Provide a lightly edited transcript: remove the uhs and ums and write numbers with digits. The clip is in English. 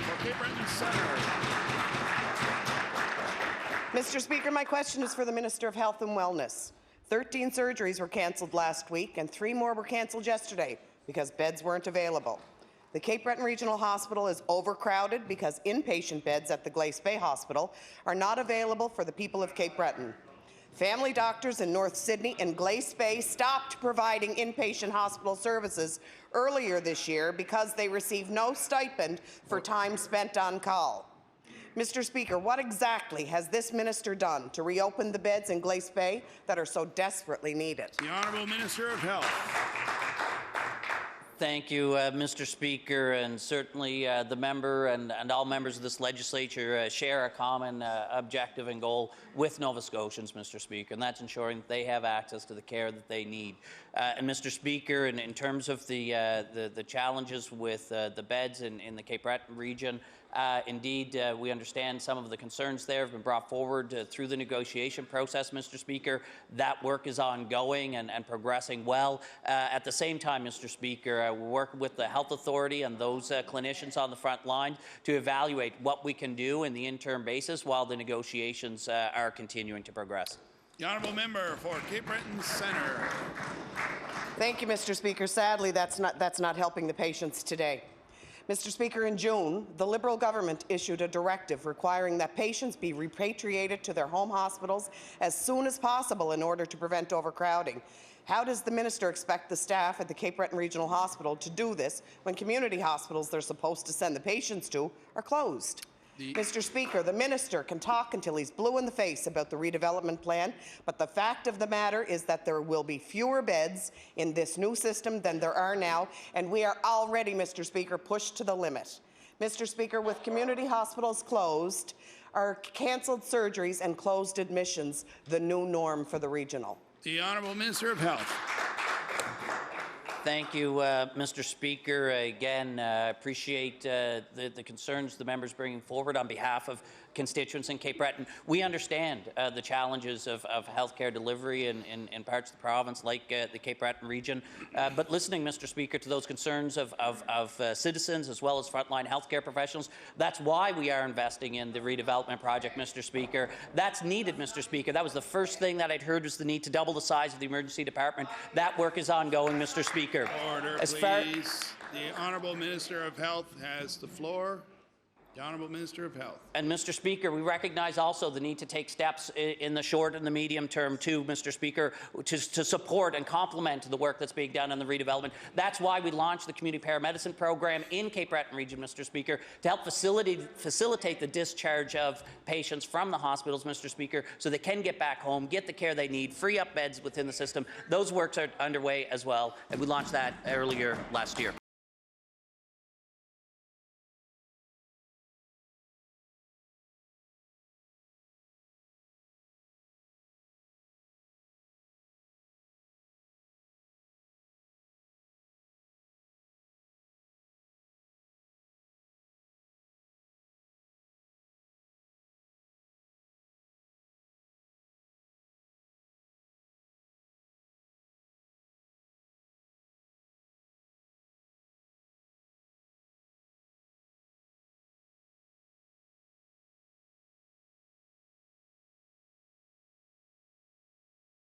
for Cape Breton Centre. Mr. Speaker, my question is for the Minister of Health and Wellness. 13 surgeries were cancelled last week and 3 more were cancelled yesterday because beds weren't available. The Cape Breton Regional Hospital is overcrowded because inpatient beds at the Glace Bay Hospital are not available for the people of Cape Breton. Family doctors in North Sydney and Glace Bay stopped providing inpatient hospital services earlier this year because they received no stipend for time spent on call. Mr. Speaker, what exactly has this minister done to reopen the beds in Glace Bay that are so desperately needed? The Honourable Minister of Health. Thank you, Mr. Speaker, and certainly the member and all members of this legislature share a common objective and goal with Nova Scotians, Mr. Speaker, and that's ensuring that they have access to the care that they need. And Mr. Speaker, in terms of the challenges with the beds in the Cape Breton region, indeed, we understand some of the concerns there have been brought forward through the negotiation process, Mr. Speaker. That work is ongoing and progressing well. At the same time, Mr. Speaker, we're working with the Health Authority and those clinicians on the front line to evaluate what we can do in the interim basis while the negotiations are continuing to progress. The Honourable Member for Cape Breton Centre. Thank you, Mr. Speaker. Sadly, that's not helping the patients today. Mr. Speaker, in June, the Liberal government issued a directive requiring that patients be repatriated to their home hospitals as soon as possible in order to prevent overcrowding. How does the minister expect the staff at the Cape Breton Regional Hospital to do this when community hospitals they're supposed to send the patients to are closed? Mr. Speaker, the minister can talk until he's blue in the face about the redevelopment plan, but the fact of the matter is that there will be fewer beds in this new system than there are now, and we are already, Mr. Speaker, pushed to the limit. Mr. Speaker, with community hospitals closed, are cancelled surgeries and closed admissions the new norm for the regional? The Honourable Minister of Health. Thank you, Mr. Speaker. Again, appreciate the concerns the members bringing forward on behalf of constituents in Cape Breton. We understand the challenges of healthcare delivery in parts of the province like the Cape Breton region, but listening, Mr. Speaker, to those concerns of citizens as well as frontline healthcare professionals, that's why we are investing in the redevelopment project, Mr. Speaker. That's needed, Mr. Speaker. That was the first thing that I'd heard was the need to double the size of the emergency department. That work is ongoing, Mr. Speaker. Order, please. The Honourable Minister of Health has the floor. The Honourable Minister of Health. And Mr. Speaker, we recognize also the need to take steps in the short and the medium term too, Mr. Speaker, to support and complement the work that's being done on the redevelopment. That's why we launched the community paramedicine program in Cape Breton region, Mr. Speaker, to help facilitate the discharge of patients from the hospitals, Mr. Speaker, so they can get back home, get the care they need, free up beds within the system. Those works are underway as well, and we launched that earlier last year.